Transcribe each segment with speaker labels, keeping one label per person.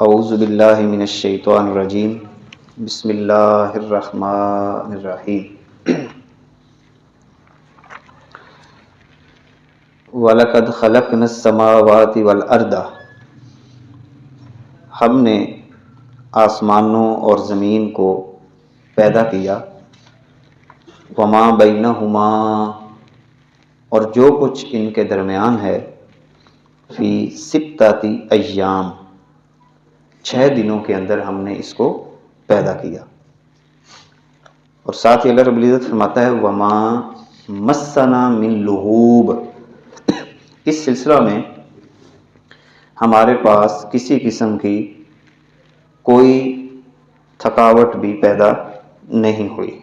Speaker 1: اعوذ باللہ من الشیطان الرجیم بسم اللہ الرحمن الرحیم وَلَقَدْ خَلَقْنَا السَّمَاوَاتِ وَالْأَرْضَ، ہم نے آسمانوں اور زمین کو پیدا کیا، وَمَا بَيْنَهُمَا، اور جو کچھ ان کے درمیان ہے، فی سِتَّةِ ایام، 6 دنوں کے اندر ہم نے اس کو پیدا کیا۔ اور ساتھ ہی اللہ رب العزت فرماتا ہے وَمَا مَسَّنَا مِن لُغُوبٍ، اس سلسلہ میں ہمارے پاس کسی قسم کی کوئی تھکاوٹ بھی پیدا نہیں ہوئی۔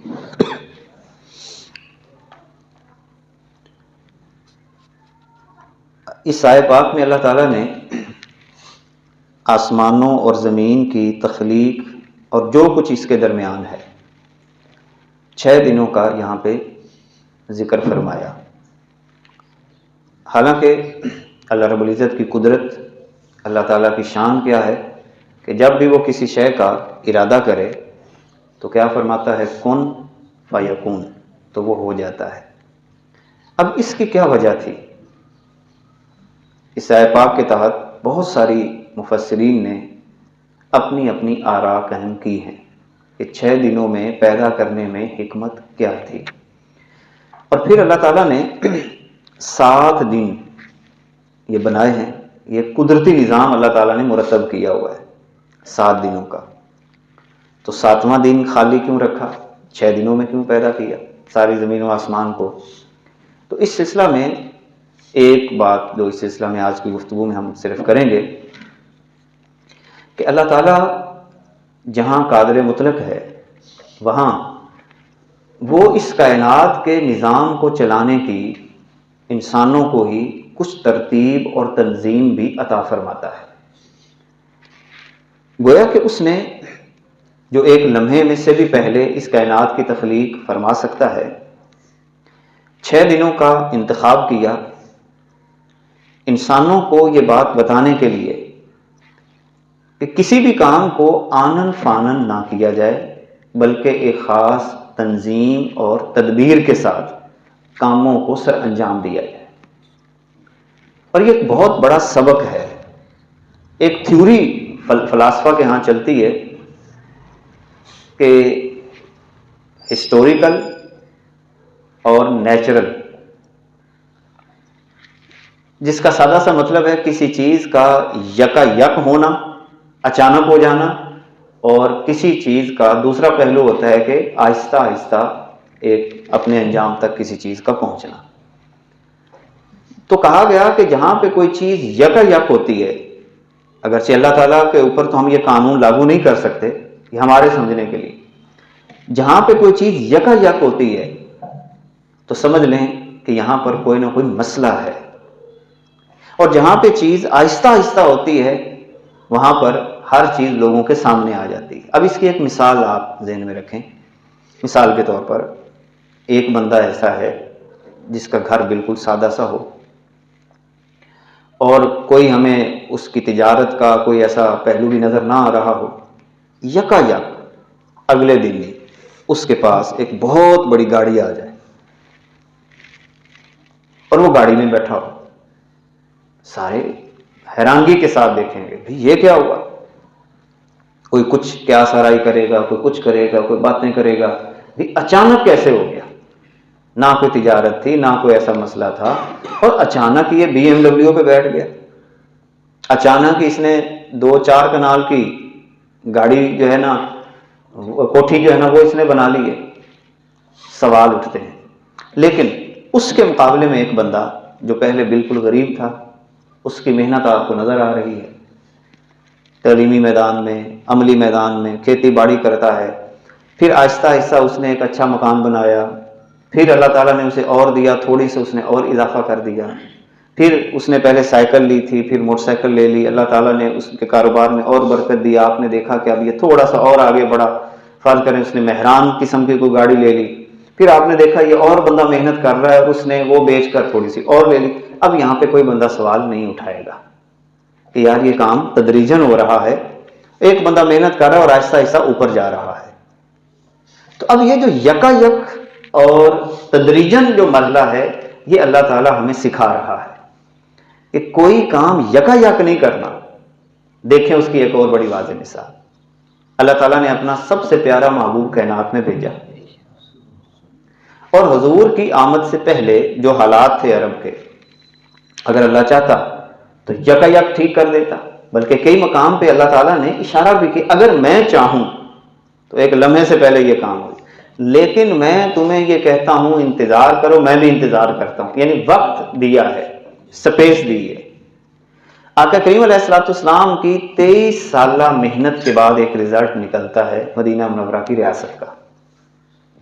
Speaker 1: اس آیت پاک میں اللہ تعالیٰ نے آسمانوں اور زمین کی تخلیق اور جو کچھ اس کے درمیان ہے 6 دنوں کا یہاں پہ ذکر فرمایا۔ حالانکہ اللہ رب العزت کی قدرت، اللہ تعالیٰ کی شان کیا ہے کہ جب بھی وہ کسی شے کا ارادہ کرے تو کیا فرماتا ہے کن فیکون، تو وہ ہو جاتا ہے۔ اب اس کی کیا وجہ تھی؟ اس آیت پاک کے تحت بہت ساری مفسرین نے اپنی اپنی آراء قائم کی ہیں کہ 6 دنوں میں پیدا کرنے میں حکمت کیا تھی۔ اور پھر اللہ تعالیٰ نے 7 دن یہ بنائے ہیں، یہ قدرتی نظام اللہ تعالیٰ نے مرتب کیا ہوا ہے 7 دنوں کا۔ تو 7واں دن خالی کیوں رکھا؟ 6 دنوں میں کیوں پیدا کیا ساری زمین و آسمان کو؟ تو اس سلسلہ میں ایک بات جو اس سلسلہ میں آج کی گفتگو میں ہم صرف کریں گے کہ اللہ تعالیٰ جہاں قادر مطلق ہے وہاں وہ اس کائنات کے نظام کو چلانے کی انسانوں کو ہی کچھ ترتیب اور تنظیم بھی عطا فرماتا ہے۔ گویا کہ اس نے جو ایک لمحے میں سے بھی پہلے اس کائنات کی تخلیق فرما سکتا ہے، 6 دنوں کا انتخاب کیا انسانوں کو یہ بات بتانے کے لیے کہ کسی بھی کام کو آنن فانن نہ کیا جائے، بلکہ ایک خاص تنظیم اور تدبیر کے ساتھ کاموں کو سر انجام دیا جائے۔ اور یہ ایک بہت بڑا سبق ہے۔ ایک تھیوری فلاسفہ کے ہاں چلتی ہے کہ ہسٹوریکل اور نیچرل، جس کا سادہ سا مطلب ہے کسی چیز کا یکا یک ہونا، اچانک ہو جانا، اور کسی چیز کا دوسرا پہلو ہوتا ہے کہ آہستہ آہستہ ایک اپنے انجام تک کسی چیز کا پہنچنا۔ تو کہا گیا کہ جہاں پہ کوئی چیز یکا یک ہوتی ہے، اگرچہ اللہ تعالیٰ کے اوپر تو ہم یہ قانون لاگو نہیں کر سکتے، یہ ہمارے سمجھنے کے لیے، جہاں پہ کوئی چیز یکا یک ہوتی ہے تو سمجھ لیں کہ یہاں پر کوئی نہ کوئی مسئلہ ہے، اور جہاں پہ چیز آہستہ آہستہ ہوتی ہے وہاں پر ہر چیز لوگوں کے سامنے آ جاتی ہے۔ اب اس کی ایک مثال آپ ذہن میں رکھیں۔ مثال کے طور پر ایک بندہ ایسا ہے جس کا گھر بالکل سادہ سا ہو، اور کوئی ہمیں اس کی تجارت کا کوئی ایسا پہلو بھی نظر نہ آ رہا ہو، یکا یک اگلے دن ہی اس کے پاس ایک بہت بڑی گاڑی آ جائے اور وہ گاڑی میں بیٹھا ہو۔ سارے حیرانگی کے ساتھ دیکھیں گے بھئی یہ کیا ہوا؟ کوئی کچھ کیا سرائی کرے گا، کوئی کچھ کرے گا، کوئی باتیں کرے گا، بھئی اچانک کیسے ہو گیا؟ نہ کوئی تجارت تھی، نہ کوئی ایسا مسئلہ تھا، اور اچانک یہ BMW پہ بیٹھ گیا، اچانک اس نے 2-4 کنال کی گاڑی جو ہے نا، کوٹھی جو ہے نا وہ اس نے بنا لی ہے۔ سوال اٹھتے ہیں۔ لیکن اس کے مقابلے میں ایک بندہ جو پہلے بالکل غریب تھا، اس کی محنت آپ کو نظر آ رہی ہے، تعلیمی میدان میں، عملی میدان میں کھیتی باڑی کرتا ہے، پھر آہستہ آہستہ اس نے ایک اچھا مکان بنایا، پھر اللہ تعالیٰ نے اسے اور دیا، تھوڑی سے اس نے اور اضافہ کر دیا، پھر اس نے پہلے سائیکل لی تھی، پھر موٹر سائیکل لے لی، اللہ تعالیٰ نے اس کے کاروبار میں اور برکت دی، آپ نے دیکھا کہ اب یہ تھوڑا سا اور آگے بڑھا، فرض کریں اس نے مہران قسم کی کوئی گاڑی لے لی، پھر آپ نے دیکھا یہ اور بندہ محنت کر رہا ہے اور اس نے وہ بیچ کر تھوڑی سی اور لے لی۔ اب یہاں پہ کوئی بندہ سوال نہیں اٹھائے گا کہ یار یہ کام تدریجاً ہو رہا ہے، ایک بندہ محنت کر رہا ہے اور آہستہ آہستہ اوپر جا رہا ہے. تو اب یہ جو یکا یک اور تدریجن جو مرحلہ ہے یہ اللہ تعالی ہمیں سکھا رہا ہے کہ کوئی کام یکا یک نہیں کرنا. دیکھیں اس کی ایک اور بڑی واضح مثال، اللہ تعالیٰ نے اپنا سب سے پیارا محبوب کائنات میں بھیجا، اور حضور کی آمد سے پہلے جو حالات تھے عرب کے، اگر اللہ چاہتا تو یکا یک ٹھیک کر دیتا، بلکہ کئی مقام پہ اللہ تعالیٰ نے اشارہ بھی کہ اگر میں چاہوں تو ایک لمحے سے پہلے یہ کام ہو، لیکن میں تمہیں یہ کہتا ہوں انتظار کرو، میں بھی انتظار کرتا ہوں. یعنی وقت دیا ہے، سپیس دی ہے. آقا کریم علیہ الصلوۃ والسلام کی 23 سالہ محنت کے بعد ایک رزلٹ نکلتا ہے مدینہ منورہ کی ریاست کا.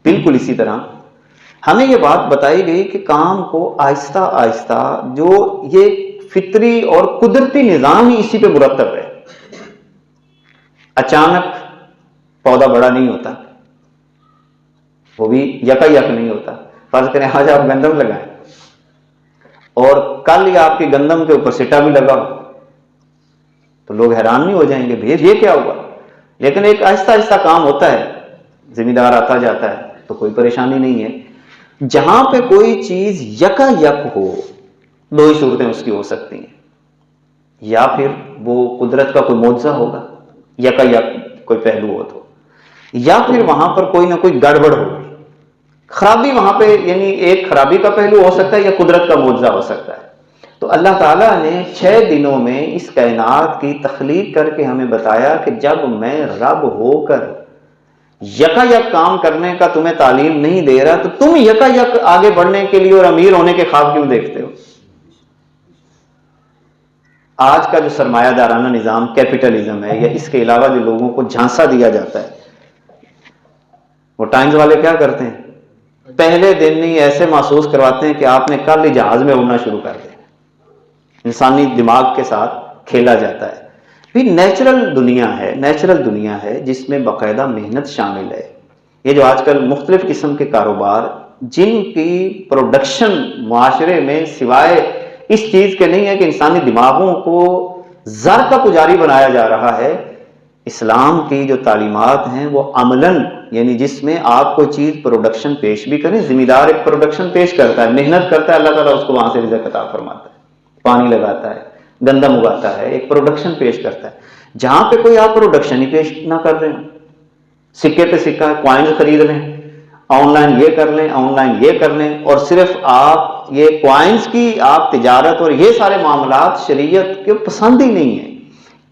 Speaker 1: بالکل اسی طرح ہمیں یہ بات بتائی گئی کہ کام کو آہستہ آہستہ، جو یہ فطری اور قدرتی نظام ہی اسی پہ مرتب ہے. اچانک پودا بڑا نہیں ہوتا، وہ بھی یکا یک نہیں ہوتا. فرض کریں آج آپ گندم لگائیں اور کل ہی آپ کی گندم کے اوپر سٹا بھی لگا ہو تو لوگ حیران نہیں ہو جائیں گے بھئی یہ کیا ہوا؟ لیکن ایک آہستہ آہستہ کام ہوتا ہے، ذمہ دار آتا جاتا ہے تو کوئی پریشانی نہیں ہے. جہاں پہ کوئی چیز یکا یک ہو، دو ہی صورتیں اس کی ہو سکتی ہیں، یا پھر وہ قدرت کا کوئی معجزہ ہوگا، یکا یک کوئی پہلو ہو تو، یا پھر وہاں پر کوئی نہ کوئی گڑبڑ ہوگی، خرابی وہاں پہ، یعنی ایک خرابی کا پہلو ہو سکتا ہے یا قدرت کا معجزہ ہو سکتا ہے. تو اللہ تعالیٰ نے 6 دنوں میں اس کائنات کی تخلیق کر کے ہمیں بتایا کہ جب میں رب ہو کر یکا یک کام کرنے کا تمہیں تعلیم نہیں دے رہا تو تم یکا یک آگے بڑھنے کے لیے اور امیر ہونے کے خواب کیوں دیکھتے ہو؟ آج کا جو سرمایہ دارانہ نظام کیپٹلزم ہے، یا اس کے علاوہ جو لوگوں کو جھانسا دیا جاتا ہے، وہ ٹائمز والے کیا کرتے ہیں؟ پہلے دن ہی ایسے محسوس کرواتے ہیں کہ آپ نے کل ہی جہاز میں اڑنا شروع کر دیا. انسانی دماغ کے ساتھ کھیلا جاتا ہے. پھر نیچرل دنیا ہے جس میں باقاعدہ محنت شامل ہے. یہ جو آج کل مختلف قسم کے کاروبار جن کی پروڈکشن معاشرے میں سوائے اس چیز کے نہیں ہے کہ انسانی دماغوں کو زر کا پجاری بنایا جا رہا ہے، اسلام کی جو تعلیمات ہیں وہ عملاً، یعنی جس میں آپ کوئی چیز پروڈکشن پیش بھی کریں، ذمہ دار ایک پروڈکشن پیش کرتا ہے، محنت کرتا ہے، اللہ تعالیٰ اس کو وہاں سے رزق عطا فرماتا ہے، پانی لگاتا ہے، گندم اگاتا ہے، ایک پروڈکشن پیش کرتا ہے. جہاں پہ کوئی آپ پروڈکشن ہی پیش نہ کر رہے ہیں، سکے پہ سکہ، کوائنز خرید لیں، آن لائن یہ کر لیں، آن لائن یہ کر لیں، اور صرف آپ یہ کوائنز کی آپ تجارت اور یہ سارے معاملات شریعت کے پسند ہی نہیں ہیں.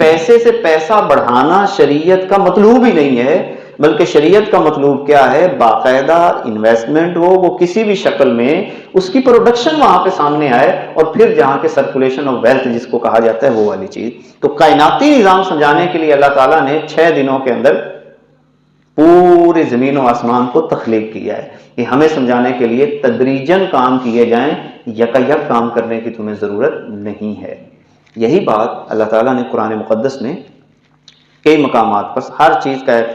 Speaker 1: پیسے سے پیسہ بڑھانا شریعت کا مطلوب ہی نہیں ہے، بلکہ شریعت کا مطلوب کیا ہے؟ باقاعدہ انویسٹمنٹ ہو، وہ کسی بھی شکل میں اس کی پروڈکشن وہاں پہ سامنے آئے، اور پھر جہاں کے سرکولیشن آف ویلتھ جس کو کہا جاتا ہے وہ والی چیز. تو کائناتی نظام سمجھانے کے لیے اللہ تعالیٰ نے 6 دنوں کے اندر پوری زمین و آسمان کو تخلیق کیا ہے کہ ہمیں سمجھانے کے لیے تدریجن کام کیے جائیں، یکا یک کام کرنے کی تمہیں ضرورت نہیں ہے. یہی بات اللہ تعالیٰ نے قرآن مقدس میں کئی مقامات پر، ہر چیز کا ایک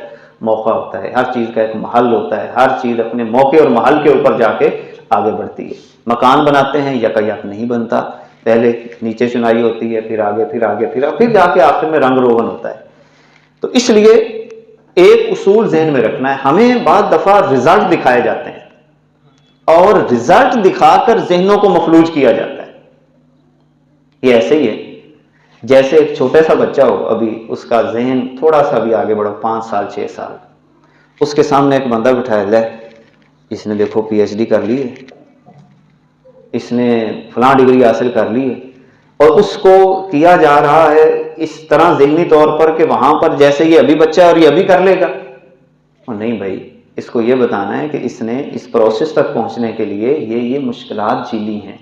Speaker 1: موقع ہوتا ہے، ہر چیز کا ایک محل ہوتا ہے، ہر چیز اپنے موقع اور محل کے اوپر جا کے آگے بڑھتی ہے. مکان بناتے ہیں، یکا یک نہیں بنتا، پہلے نیچے چنائی ہوتی ہے، پھر آگے پھر جا کے آخر میں رنگ روغن ہوتا ہے. تو اس لیے ایک اصول ذہن میں رکھنا ہے، ہمیں بعض دفعہ رزلٹ دکھائے جاتے ہیں اور رزلٹ دکھا کر ذہنوں کو مفلوج کیا جاتا ہے. یہ ایسے ہی ہے جیسے ایک چھوٹا سا بچہ ہو، ابھی اس کا ذہن تھوڑا سا بھی آگے بڑھو، 5 سال 6 سال، اس کے سامنے ایک بندہ بٹھایا، لے اس نے دیکھو PhD کر لی ہے، اس نے فلاں ڈگری حاصل کر لی ہے، اور اس کو کیا جا رہا ہے اس طرح ذہنی طور پر کہ وہاں پر جیسے یہ ابھی بچہ ہے اور یہ ابھی کر لے گا. اور نہیں بھائی، اس کو یہ بتانا ہے کہ اس نے اس پروسیس تک پہنچنے کے لیے یہ مشکلات جھیلی ہیں،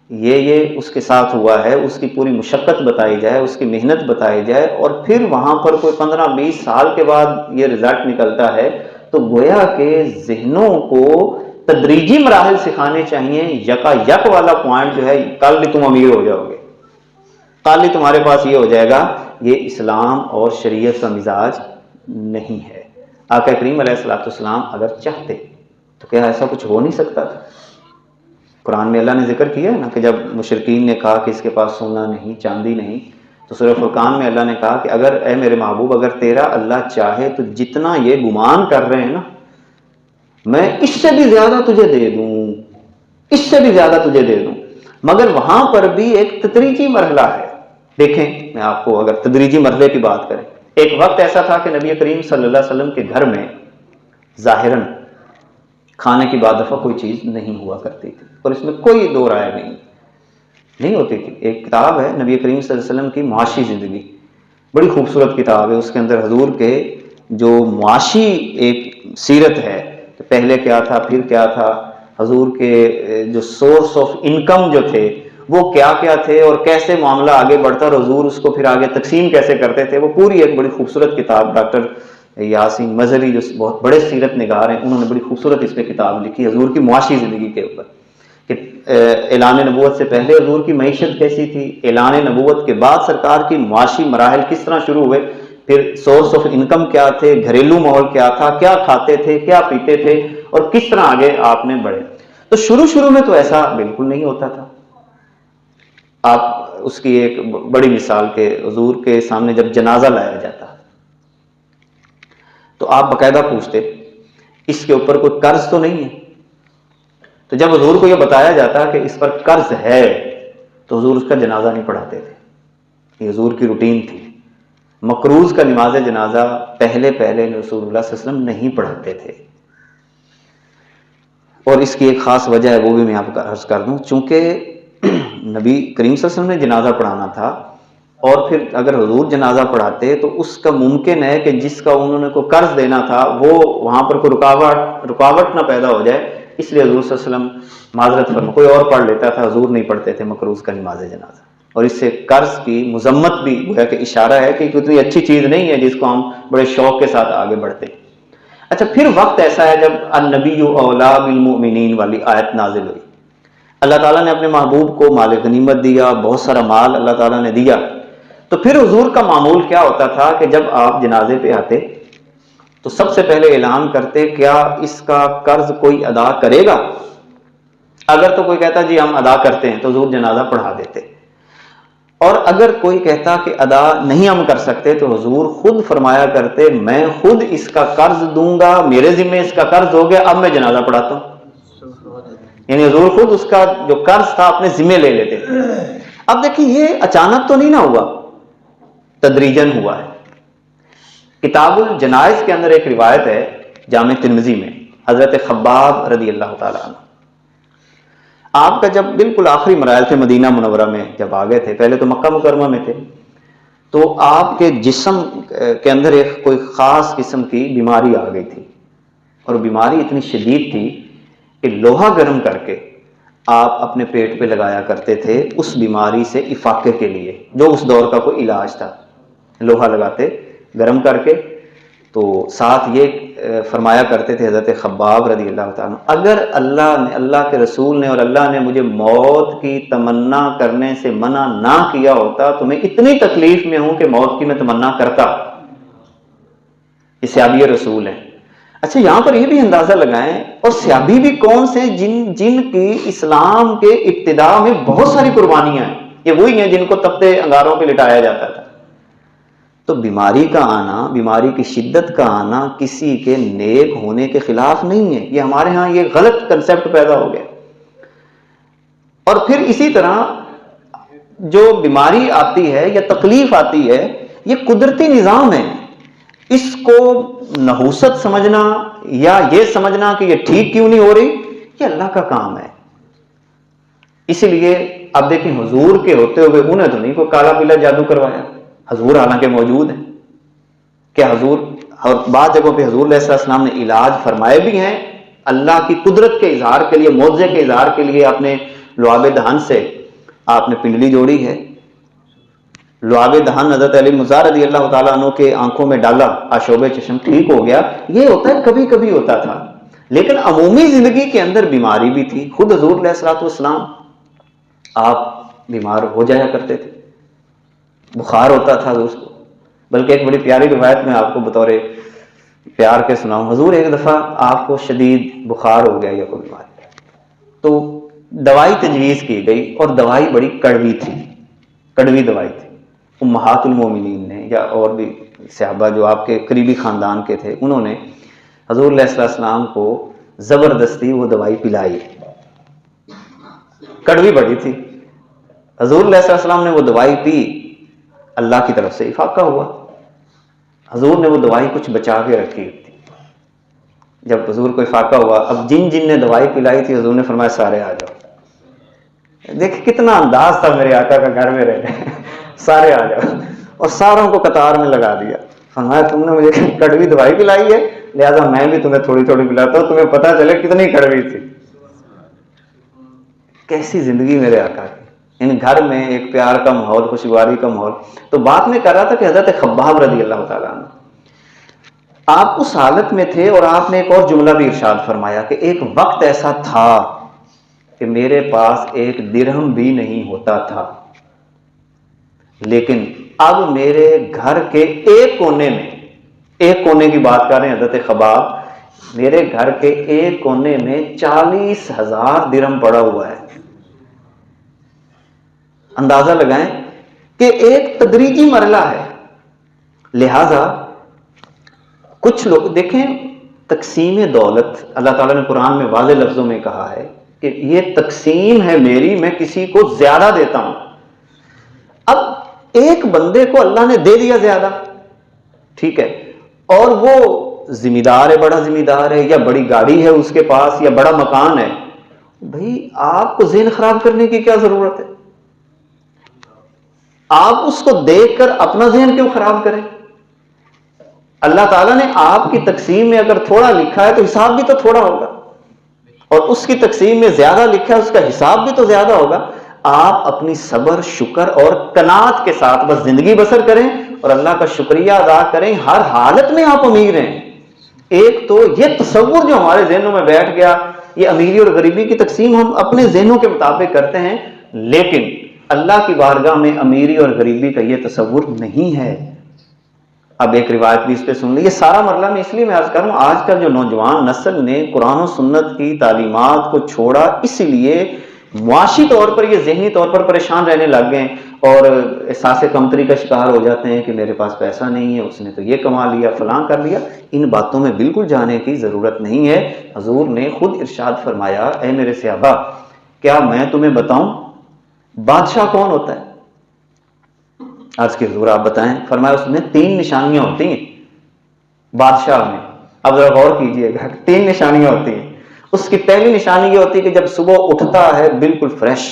Speaker 1: یہ اس کے ساتھ ہوا ہے، اس کی پوری مشقت بتائی جائے، اس کی محنت بتائی جائے، اور پھر وہاں پر کوئی 15-20 سال کے بعد یہ رزلٹ نکلتا ہے. تو گویا کہ ذہنوں کو تدریجی مراحل سکھانے چاہیے. یکا یک والا پوائنٹ جو ہے، کل ہی تم امیر ہو جاؤ گے، کل ہی تمہارے پاس یہ ہو جائے گا، یہ اسلام اور شریعت کا مزاج نہیں ہے. آقا کریم علیہ الصلوۃ والسلام اگر چاہتے تو کیا ایسا کچھ ہو نہیں سکتا تھا؟ قرآن میں اللہ نے ذکر کیا ہے نا کہ جب مشرکین نے کہا کہ اس کے پاس سونا نہیں، چاندی نہیں، تو سورہ فرقان میں اللہ نے کہا کہ اگر اے میرے محبوب اگر تیرا اللہ چاہے تو جتنا یہ گمان کر رہے ہیں نا میں اس سے بھی زیادہ تجھے دے دوں، اس سے بھی زیادہ تجھے دے دوں، مگر وہاں پر بھی ایک تدریجی مرحلہ ہے۔ دیکھیں میں آپ کو اگر تدریجی مرحلے کی بات کریں، ایک وقت ایسا تھا کہ نبی کریم صلی اللہ علیہ وسلم کے گھر میں ظاہراً کھانے کی بعد دفعہ کوئی چیز نہیں ہوا کرتی تھی، اور اس میں کوئی دو رائے نہیں ہوتی تھی۔ ایک کتاب ہے نبی کریم صلی اللہ علیہ وسلم کی معاشی زندگی، بڑی خوبصورت کتاب ہے، اس کے اندر حضور کے جو معاشی ایک سیرت ہے کہ پہلے کیا تھا پھر کیا تھا، حضور کے جو سورس آف انکم جو تھے وہ کیا کیا تھے اور کیسے معاملہ آگے بڑھتا اور حضور اس کو پھر آگے تقسیم کیسے کرتے تھے، وہ پوری ایک بڑی خوبصورت کتاب ڈاکٹر یاسین مظہری جو بہت بڑے سیرت نگار ہیں انہوں نے بڑی خوبصورت اس پہ کتاب لکھی حضور کی معاشی زندگی کے اوپر کہ اعلان نبوت سے پہلے حضور کی معیشت کیسی تھی، اعلان نبوت کے بعد سرکار کی معاشی مراحل کس طرح شروع ہوئے، پھر سورس آف انکم کیا تھے، گھریلو ماحول کیا تھا، کیا کھاتے تھے کیا پیتے تھے اور کس طرح آگے آپ نے بڑھے۔ تو شروع میں تو ایسا بالکل نہیں ہوتا تھا۔ آپ اس کی ایک بڑی مثال کہ حضور کے سامنے جب جنازہ لایا جاتا تو آپ باقاعدہ پوچھتے اس کے اوپر کوئی قرض تو نہیں ہے، تو جب حضور کو یہ بتایا جاتا کہ اس پر قرض ہے تو حضور اس کا جنازہ نہیں پڑھاتے تھے، یہ حضور کی روٹین تھی۔ مقروض کا نماز جنازہ پہلے رسول اللہ صلی اللہ علیہ وسلم نہیں پڑھاتے تھے، اور اس کی ایک خاص وجہ ہے وہ بھی میں آپ کو عرض کر دوں، چونکہ نبی کریم صلی اللہ علیہ وسلم نے جنازہ پڑھانا تھا اور پھر اگر حضور جنازہ پڑھاتے تو اس کا ممکن ہے کہ جس کا انہوں نے کوئی قرض دینا تھا وہ وہاں پر کوئی رکاوٹ نہ پیدا ہو جائے، اس لیے حضور صلی اللہ علیہ وسلم معذرت فرما کوئی اور پڑھ لیتا تھا، حضور نہیں پڑھتے تھے مقروض کا نماز جنازہ، اور اس سے قرض کی مذمت بھی گویا کہ اشارہ ہے کہ اتنی اچھی چیز نہیں ہے جس کو ہم بڑے شوق کے ساتھ آگے بڑھتے۔ اچھا پھر وقت ایسا ہے جب النبی اولا بالمؤمنین والی آیت نازل ہوئی، اللہ تعالیٰ نے اپنے محبوب کو مال غنیمت دیا، بہت سارا مال اللہ تعالیٰ نے دیا، تو پھر حضور کا معمول کیا ہوتا تھا کہ جب آپ جنازے پہ آتے تو سب سے پہلے اعلان کرتے کیا اس کا قرض کوئی ادا کرے گا، اگر تو کوئی کہتا جی ہم ادا کرتے ہیں تو حضور جنازہ پڑھا دیتے، اور اگر کوئی کہتا کہ ادا نہیں ہم کر سکتے تو حضور خود فرمایا کرتے میں خود اس کا قرض دوں گا، میرے ذمہ اس کا قرض ہو گیا، اب میں جنازہ پڑھاتا ہوں۔ یعنی حضور خود اس کا جو قرض تھا اپنے ذمہ لے لیتے تھے۔ اب دیکھیں یہ اچانک تو نہیں نہ ہوا، تدریجن ہوا ہے۔ کتاب الجنائز کے اندر ایک روایت ہے جامع ترمذی میں، حضرت خباب رضی اللہ تعالیٰ عنہ آپ کا جب بالکل آخری مراحل تھے مدینہ منورہ میں جب آ گئے تھے، پہلے تو مکہ مکرمہ میں تھے، تو آپ کے جسم کے اندر ایک کوئی خاص قسم کی بیماری آ گئی تھی، اور بیماری اتنی شدید تھی کہ لوہا گرم کر کے آپ اپنے پیٹ پہ لگایا کرتے تھے اس بیماری سے افاقے کے لیے، جو اس دور کا کوئی علاج تھا، لوہا لگاتے گرم کر کے، تو ساتھ یہ فرمایا کرتے تھے حضرت خباب رضی اللہ تعالیٰ اگر اللہ نے، اللہ کے رسول نے اور اللہ نے مجھے موت کی تمنا کرنے سے منع نہ کیا ہوتا تو میں اتنی تکلیف میں ہوں کہ موت کی میں تمنا کرتا۔ یہ صحابی رسول ہیں۔ اچھا یہاں پر یہ بھی اندازہ لگائیں، اور صحابی بھی کون سے جن کی اسلام کے ابتدا میں بہت ساری قربانیاں ہیں، یہ وہی ہیں جن کو تپتے انگاروں پہ لٹایا جاتا تھا۔ تو بیماری کا آنا، بیماری کی شدت کا آنا کسی کے نیک ہونے کے خلاف نہیں ہے، یہ ہمارے ہاں یہ غلط کنسپٹ پیدا ہو گیا۔ اور پھر اسی طرح جو بیماری آتی ہے یا تکلیف آتی ہے یہ قدرتی نظام ہے، اس کو نحوست سمجھنا یا یہ سمجھنا کہ یہ ٹھیک کیوں نہیں ہو رہی، یہ اللہ کا کام ہے۔ اسی لیے اب دیکھیں حضور کے ہوتے ہوئے انہیں تو نہیں کوئی کالا پیلا جادو کروایا، حضور حالانکہ موجود ہیں، کہ حضور اور بعض جگہوں پہ حضور علیہ السلام نے علاج فرمائے بھی ہیں، اللہ کی قدرت کے اظہار کے لیے، معجزے کے اظہار کے لیے اپنے لعاب دہن سے آپ نے پنڈلی جوڑی ہے، لعاب دہن حضرت علی مزار رضی اللہ تعالیٰ عنہ کے آنکھوں میں ڈالا، آشوب چشم ٹھیک ہو گیا، یہ ہوتا ہے کبھی کبھی ہوتا تھا، لیکن عمومی زندگی کے اندر بیماری بھی تھی۔ خود حضور علیہ الصلوۃ والسلام آپ بیمار ہو جایا کرتے تھے، بخار ہوتا تھا حضور کو، بلکہ ایک بڑی پیاری روایت میں آپ کو بطور پیار کے سناؤں، حضور ایک دفعہ آپ کو شدید بخار ہو گیا یا کوئی بیماری، تو دوائی تجویز کی گئی اور دوائی بڑی کڑوی تھی، کڑوی دوائی تھی، امہات المومنین نے یا اور بھی صحابہ جو آپ کے قریبی خاندان کے تھے، انہوں نے حضور علیہ السلام کو زبردستی وہ دوائی پلائی، کڑوی بڑی تھی، حضور علیہ السلام نے وہ دوائی پی، اللہ کی طرف سے افاقہ ہوا، حضور نے وہ دوائی کچھ بچا کے رکھی تھی، جب حضور کو افاقہ ہوا، اب جن جن نے دوائی پلائی تھی حضور نے فرمایا سارے آ جاؤ۔ دیکھ کتنا انداز تھا میرے آقا کا گھر میں رہنے، سارے آ جاؤ، اور ساروں کو قطار میں لگا دیا، فرمایا تم نے مجھے کڑوی دوائی پلائی ہے، لہذا میں بھی تمہیں تھوڑی تھوڑی پلاتا ہوں، تمہیں پتہ چلے کتنی کڑوی تھی۔ کیسی زندگی میرے آقا کی، ان گھر میں ایک پیار کا ماحول، خوشگواری کا ماحول۔ تو بات میں کر رہا تھا کہ حضرت خباب رضی اللہ تعالیٰ عنہ آپ اس حالت میں تھے، اور آپ نے ایک اور جملہ بھی ارشاد فرمایا کہ ایک وقت ایسا تھا کہ میرے پاس ایک درہم بھی نہیں ہوتا تھا، لیکن اب میرے گھر کے ایک کونے میں، ایک کونے کی بات کر رہے ہیں حضرت خباب، میرے گھر کے ایک کونے میں 40,000 درہم پڑا ہوا ہے۔ اندازہ لگائیں کہ ایک تدریجی مرحلہ ہے، لہذا کچھ لوگ دیکھیں، تقسیم دولت اللہ تعالیٰ نے قرآن میں واضح لفظوں میں کہا ہے کہ یہ تقسیم ہے میری، میں کسی کو زیادہ دیتا ہوں۔ اب ایک بندے کو اللہ نے دے دیا زیادہ، ٹھیک ہے، اور وہ ذمہ دار ہے، بڑا ذمہ دار ہے، یا بڑی گاڑی ہے اس کے پاس، یا بڑا مکان ہے، بھائی آپ کو ذہن خراب کرنے کی کیا ضرورت ہے؟ آپ اس کو دیکھ کر اپنا ذہن کیوں خراب کریں؟ اللہ تعالیٰ نے آپ کی تقسیم میں اگر تھوڑا لکھا ہے تو حساب بھی تو تھوڑا ہوگا، اور اس کی تقسیم میں زیادہ لکھا ہے اس کا حساب بھی تو زیادہ ہوگا۔ آپ اپنی صبر، شکر اور قناعت کے ساتھ بس زندگی بسر کریں اور اللہ کا شکریہ ادا کریں، ہر حالت میں آپ امیر ہیں۔ ایک تو یہ تصور جو ہمارے ذہنوں میں بیٹھ گیا، یہ امیری اور غریبی کی تقسیم ہم اپنے ذہنوں کے مطابق کرتے ہیں، لیکن اللہ کی بارگاہ میں امیری اور غریبی کا یہ تصور نہیں ہے۔ اب ایک روایت بھی اس پہ سن لی، یہ سارا مرحلہ میں اس لیے میں عرض کر رہا ہوں، آج کل جو نوجوان نسل نے قرآن و سنت کی تعلیمات کو چھوڑا، اس لیے معاشی طور پر یہ ذہنی طور پر پریشان رہنے لگ گئے اور احساس کمتری کا شکار ہو جاتے ہیں کہ میرے پاس پیسہ نہیں ہے، اس نے تو یہ کما لیا، فلاں کر لیا۔ ان باتوں میں بالکل جانے کی ضرورت نہیں ہے۔ حضور نے خود ارشاد فرمایا، اے میرے صحابہ کیا میں تمہیں بتاؤں بادشاہ کون ہوتا ہے؟ عرض کی حضور آپ بتائیں۔ فرمایا اس میں 3 نشانیاں ہوتی ہیں بادشاہ میں، اب ذرا غور کیجئے گا، 3 نشانیاں ہوتی ہیں۔ اس کی پہلی نشانی یہ ہوتی ہے کہ جب صبح اٹھتا ہے بالکل فریش،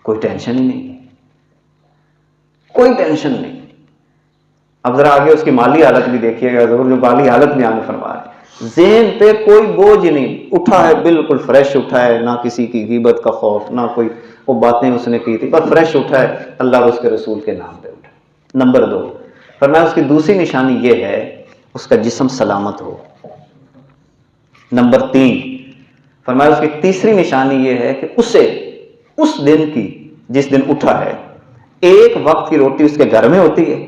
Speaker 1: کوئی ٹینشن ہی نہیں، کوئی ٹینشن نہیں۔ اب ذرا آگے اس کی مالی حالت بھی دیکھیے گا، حضور جو مالی حالت بیان فرما رہے ہیں، ذہن پہ کوئی بوجھ نہیں، اٹھا ہے بالکل فریش اٹھا ہے، نہ کسی کی غیبت کا خوف، نہ کوئی وہ باتیں اس نے کی تھی، پر فریش اٹھا ہے، اللہ اور اس کے رسول کے نام پہ اٹھا۔ نمبر 2 فرمایا اس کی دوسری نشانی یہ ہے اس کا جسم سلامت ہو۔ نمبر 3 فرمایا اس کی تیسری نشانی یہ ہے کہ اسے اس دن کی، جس دن اٹھا ہے، ایک وقت کی روٹی اس کے گھر میں ہوتی ہے،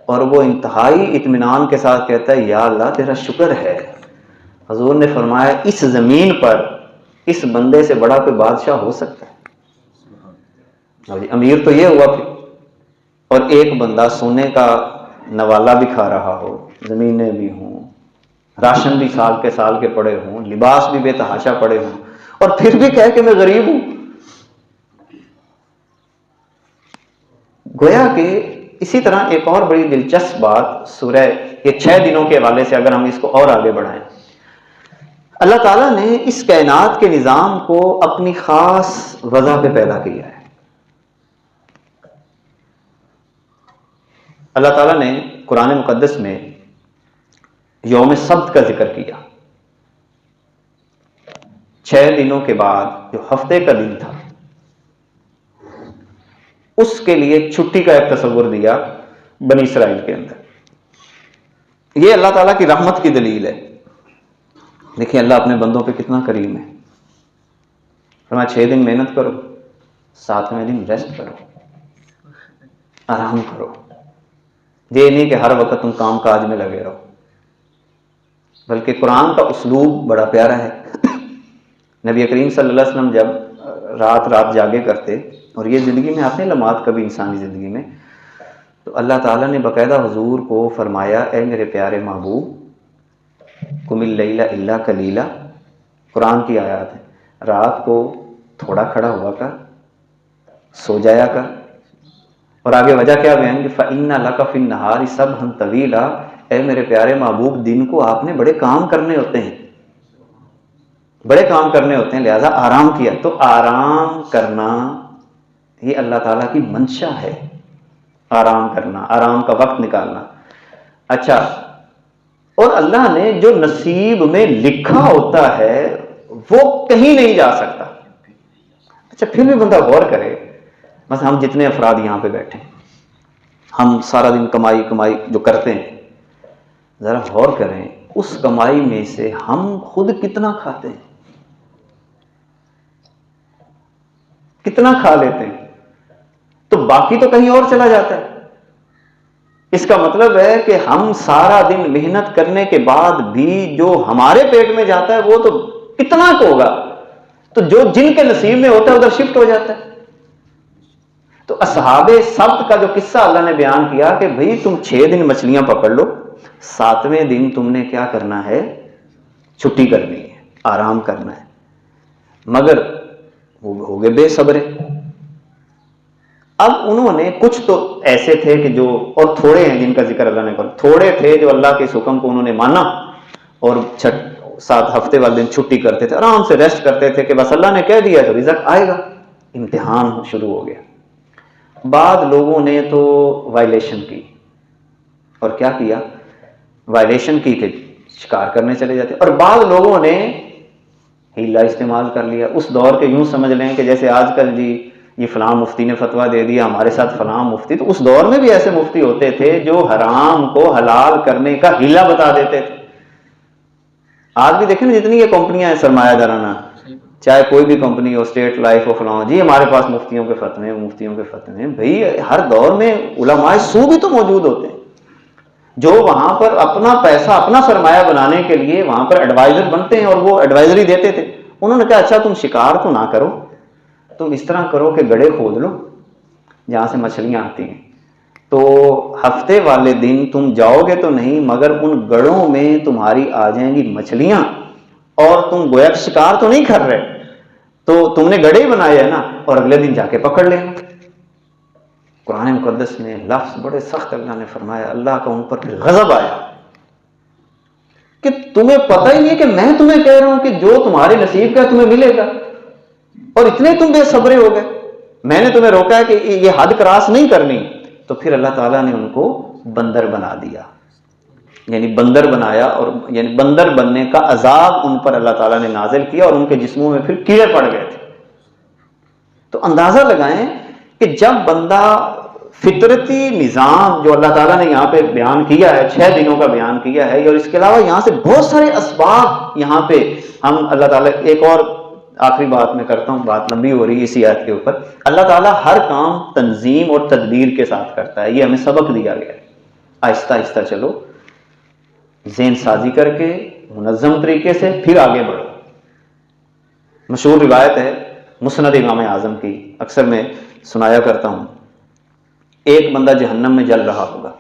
Speaker 1: اور وہ انتہائی اطمینان کے ساتھ کہتا ہے یا اللہ تیرا شکر ہے۔ حضور نے فرمایا اس زمین پر اس بندے سے بڑا کوئی بادشاہ ہو سکتا ہے؟ امیر تو یہ ہوا پھر، اور ایک بندہ سونے کا نوالا بھی کھا رہا ہو، زمینیں بھی ہوں، راشن بھی سال کے پڑے ہوں، لباس بھی بے تحاشا پڑے ہوں، اور پھر بھی کہے کہ میں غریب ہوں۔ گویا کہ اسی طرح ایک اور بڑی دلچسپ بات سورہ یہ 6 دنوں کے حوالے سے اگر ہم اس کو اور آگے بڑھائیں، اللہ تعالیٰ نے اس کائنات کے نظام کو اپنی خاص وضع پہ پیدا کیا ہے۔ اللہ تعالیٰ نے قرآن مقدس میں یوم سبت کا ذکر کیا، 6 دنوں کے بعد جو ہفتے کا دن تھا اس کے لیے چھٹی کا ایک تصور دیا بنی اسرائیل کے اندر۔ یہ اللہ تعالیٰ کی رحمت کی دلیل ہے۔ دیکھیں اللہ اپنے بندوں پہ کتنا کریم ہے، فرمایا 6 دن محنت کرو، 7ویں دن ریسٹ کرو، آرام کرو۔ یہ نہیں کہ ہر وقت تم کام کاج میں لگے رہو، بلکہ قرآن کا اسلوب بڑا پیارا ہے۔ نبی کریم صلی اللہ علیہ وسلم جب رات جاگے کرتے، اور یہ زندگی میں آتے ہیں لمحات کبھی انسانی زندگی میں، تو اللہ تعالیٰ نے باقاعدہ حضور کو فرمایا اے میرے پیارے محبوب قم اللیل الا قلیلا، قرآن کی آیات ہے، رات کو تھوڑا کھڑا ہوا کر، سو جایا کر. اور آگے وجہ کیا بیان کہ فَإِنَّ لَكَ فِي النَّهَارِ سَبْحًا طَوِيلًا، اے میرے پیارے محبوب دن کو آپ نے بڑے کام کرنے ہوتے ہیں، بڑے کام کرنے ہوتے ہیں، لہذا آرام کیا. تو آرام کرنا یہ اللہ تعالیٰ کی منشا ہے، آرام کرنا، آرام کا وقت نکالنا. اچھا، اور اللہ نے جو نصیب میں لکھا ہوتا ہے وہ کہیں نہیں جا سکتا. اچھا پھر بھی بندہ غور کرے، بس ہم جتنے افراد یہاں پہ بیٹھے ہیں، ہم سارا دن کمائی جو کرتے ہیں، ذرا غور کریں اس کمائی میں سے ہم خود کتنا کھاتے ہیں، کتنا کھا لیتے ہیں، تو باقی تو کہیں اور چلا جاتا ہے. اس کا مطلب ہے کہ ہم سارا دن محنت کرنے کے بعد بھی جو ہمارے پیٹ میں جاتا ہے وہ تو کتنا کو ہوگا، تو جو جن کے نصیب میں ہوتا ہے ادھر شفٹ ہو جاتا ہے. تو اصحاب سبت کا جو قصہ اللہ نے بیان کیا کہ بھئی تم 6 دن مچھلیاں پکڑ لو، 7ویں دن تم نے کیا کرنا ہے، چھٹی کرنی ہے، آرام کرنا ہے. مگر وہ ہو گئے بے صبرے. اب انہوں نے کچھ تو ایسے تھے کہ جو، اور تھوڑے ہیں جن کا ذکر اللہ نے کرا، تھوڑے تھے جو اللہ کے اس حکم کو انہوں نے مانا اور 7 ہفتے والے دن چھٹی کرتے تھے، آرام سے ریسٹ کرتے تھے کہ بس اللہ نے کہہ دیا تو رزق آئے گا. امتحان شروع ہو گیا. بعد لوگوں نے تو وائلیشن کی، اور کیا کیا، وائلیشن کی کہ شکار کرنے چلے جاتے، اور بعض لوگوں نے ہیلا استعمال کر لیا. اس دور کے یوں سمجھ لیں کہ جیسے آج کل جی یہ فلاں مفتی نے فتویٰ دے دیا ہمارے ساتھ فلاں مفتی، تو اس دور میں بھی ایسے مفتی ہوتے تھے جو حرام کو حلال کرنے کا ہیلا بتا دیتے تھے. آج بھی دیکھیں نا جتنی یہ کمپنیاں ہیں سرمایہ دارانہ، چاہے کوئی بھی کمپنی ہو، اسٹیٹ لائف ہو، فلاں، جی ہمارے پاس مفتیوں کے فتوے، مفتیوں کے فتوے. بھئی ہر دور میں علماء سو بھی تو موجود ہوتے ہیں جو وہاں پر اپنا پیسہ، اپنا سرمایہ بنانے کے لیے وہاں پر ایڈوائزر بنتے ہیں اور وہ ایڈوائزری دیتے تھے. انہوں نے کہا اچھا تم شکار تو نہ کرو، تم اس طرح کرو کہ گڑھے کھود لو جہاں سے مچھلیاں آتی ہیں، تو ہفتے والے دن تم جاؤ گے تو نہیں مگر ان گڑھوں میں تمہاری آ جائیں گی مچھلیاں، اور تم گویا شکار تو نہیں کر رہے، تو تم نے گڑھے ہی بنائے ہیں نا، اور اگلے دن جا کے پکڑ لینا. قرآن مقدس میں لفظ بڑے سخت اللہ نے فرمایا، اللہ کا ان پر پھر غضب آیا کہ تمہیں پتہ ہی نہیں کہ میں تمہیں کہہ رہا ہوں کہ جو تمہارے نصیب کا تمہیں ملے گا، اور اتنے تم بے صبرے ہو گئے. میں نے تمہیں روکا ہے کہ یہ حد کراس نہیں کرنی. تو پھر اللہ تعالیٰ نے ان کو بندر بنا دیا، یعنی بندر بنایا، اور یعنی بندر بننے کا عذاب ان پر اللہ تعالیٰ نے نازل کیا، اور ان کے جسموں میں پھر کیڑے پڑ گئے تھے. تو اندازہ لگائیں کہ جب بندہ فطرتی نظام جو اللہ تعالیٰ نے یہاں پہ بیان کیا ہے، 6 دنوں کا بیان کیا ہے، اور اس کے علاوہ یہاں سے بہت سارے اسباب یہاں پہ ہم اللہ تعالیٰ، ایک اور آخری بات میں کرتا ہوں، بات لمبی ہو رہی ہے اسی آیت کے اوپر. اللہ تعالیٰ ہر کام تنظیم اور تدبیر کے ساتھ کرتا ہے، یہ ہمیں سبق دیا گیا ہے. آہستہ آہستہ چلو، ذہن سازی کر کے منظم طریقے سے پھر آگے بڑھو. مشہور روایت ہے مسند امام اعظم کی، اکثر میں سنایا کرتا ہوں. ایک بندہ جہنم میں جل رہا ہوگا،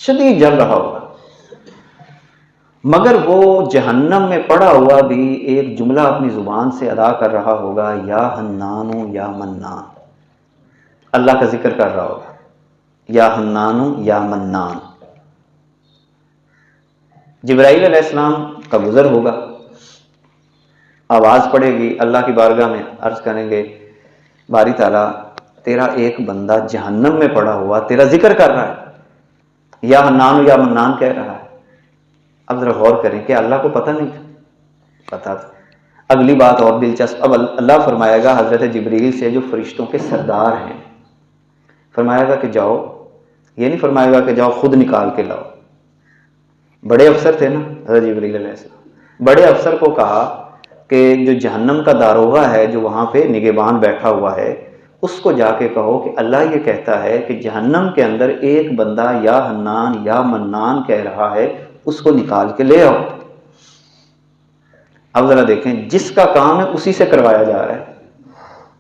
Speaker 1: شدید جل رہا ہوگا، مگر وہ جہنم میں پڑا ہوا بھی ایک جملہ اپنی زبان سے ادا کر رہا ہوگا، یا حنانو یا منان، اللہ کا ذکر کر رہا ہوگا، یا حنانو یا منان. جبرائیل علیہ السلام کا گزر ہوگا، آواز پڑے گی، اللہ کی بارگاہ میں عرض کریں گے باری تعالیٰ تیرا ایک بندہ جہنم میں پڑا ہوا تیرا ذکر کر رہا ہے، یا حنان یا منان کہہ رہا ہے. اب ذرا غور کریں کہ اللہ کو پتہ نہیں تھا، پتہ تھا. اگلی بات اور دلچسپ، اب اللہ فرمائے گا حضرت جبریل سے جو فرشتوں کے سردار ہیں، فرمائے گا کہ جاؤ، یہ نہیں فرمائے گا کہ جاؤ خود نکال کے لاؤ. بڑے افسر تھے نا حضرت جبریل علیہ السلام، بڑے افسر کو کہا کہ جو جہنم کا داروغہ ہے جو وہاں پہ نگہبان بیٹھا ہوا ہے، اس کو جا کے کہو کہ اللہ یہ کہتا ہے کہ جہنم کے اندر ایک بندہ یا حنان یا منان کہہ رہا ہے، اس کو نکال کے لے آؤ. اب ذرا دیکھیں، جس کا کام ہے اسی سے کروایا جا رہا ہے.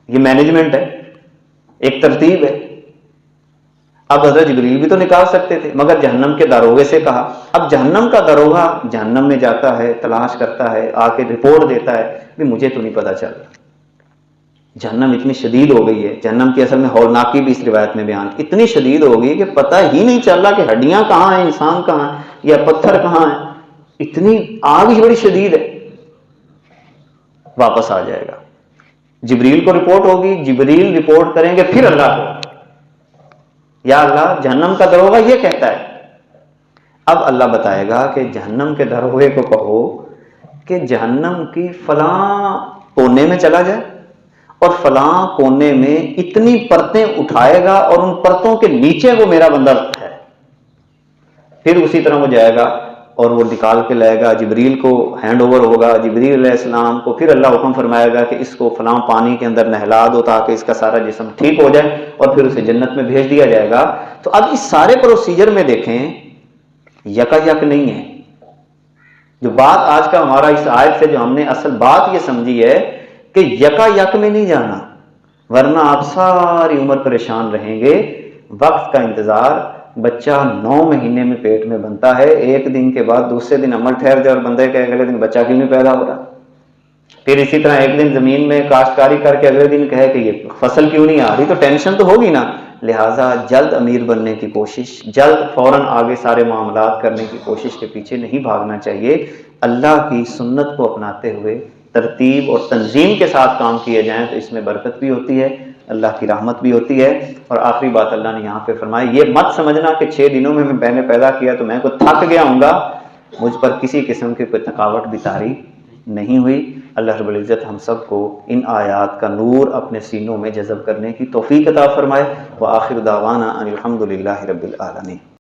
Speaker 1: یہ مینجمنٹ ہے، ایک ترتیب ہے. اب حضرت جبریل بھی تو نکال سکتے تھے، مگر جہنم کے داروغے سے کہا۔ اب جہنم کا داروغہ جہنم میں جاتا ہے، تلاش کرتا ہے، آ کے رپورٹ دیتا ہے کہ مجھے تو نہیں پتا چل رہا۔ جہنم اتنی شدید ہو گئی ہے، جہنم کی اصل میں ہولناکی بھی اس روایت میں بیان، اتنی شدید ہو گئی کہ پتہ ہی نہیں چل رہا کہ ہڈیاں کہاں ہیں، انسان کہاں ہے یا پتھر کہاں ہے، اتنی آگ ہی بڑی شدید ہے۔ واپس آ جائے گا، جبریل کو رپورٹ ہوگی، جبریل رپورٹ کریں گے پھر اللہ کو، یا اللہ جہنم کا داروغہ یہ کہتا ہے۔ اب اللہ بتائے گا کہ جہنم کے داروغے کو کہو کہ جہنم کی فلاں کونے میں چلا جائے اور فلاں کونے میں اتنی پرتیں اٹھائے گا اور ان پرتوں کے نیچے وہ میرا بندہ ہے، پھر اسی طرح وہ جائے گا اور وہ نکال کے لائے گا، جبریل کو ہینڈ اوور ہوگا، جبریل علیہ السلام کو پھر اللہ حکم فرمائے گا کہ اس کو فلاں پانی کے اندر نہلا دو تاکہ اس کا سارا جسم ٹھیک ہو جائے، اور پھر اسے جنت میں بھیج دیا جائے گا۔ تو اب اس سارے پروسیجر میں دیکھیں یکا یک نہیں ہے۔ جو بات آج کا ہمارا اس آیت سے جو ہم نے اصل بات یہ سمجھی ہے کہ یکا یک میں نہیں جانا، ورنہ آپ ساری عمر پریشان رہیں گے۔ وقت کا انتظار، بچہ 9 مہینے میں پیٹ میں بنتا ہے، ایک دن کے بعد دوسرے دن عمل ٹھہر جائے اور بندے کہ اگلے دن بچہ کیوں نہیں پیدا ہو رہا، پھر اسی طرح ایک دن زمین میں کاشتکاری کر کے اگلے دن کہے کہ یہ فصل کیوں نہیں آ رہی، تو ٹینشن تو ہوگی نا۔ لہٰذا جلد امیر بننے کی کوشش، جلد فوراً آگے سارے معاملات کرنے کی کوشش کے پیچھے نہیں بھاگنا چاہیے۔ اللہ کی سنت کو اپناتے ہوئے ترتیب اور تنظیم کے ساتھ کام کیے جائیں تو اس میں برکت بھی ہوتی ہے، اللہ کی رحمت بھی ہوتی ہے۔ اور آخری بات اللہ نے یہاں پہ فرمائی، یہ مت سمجھنا کہ 6 دنوں میں میں نے پیدا کیا تو میں کو تھک گیا ہوں گا، مجھ پر کسی قسم کی کوئی تھکاوٹ بھی طاری نہیں ہوئی۔ اللہ رب العزت ہم سب کو ان آیات کا نور اپنے سینوں میں جذب کرنے کی توفیق عطا فرمائے۔ وآخر دعوانا ان الحمد للہ رب العالمین۔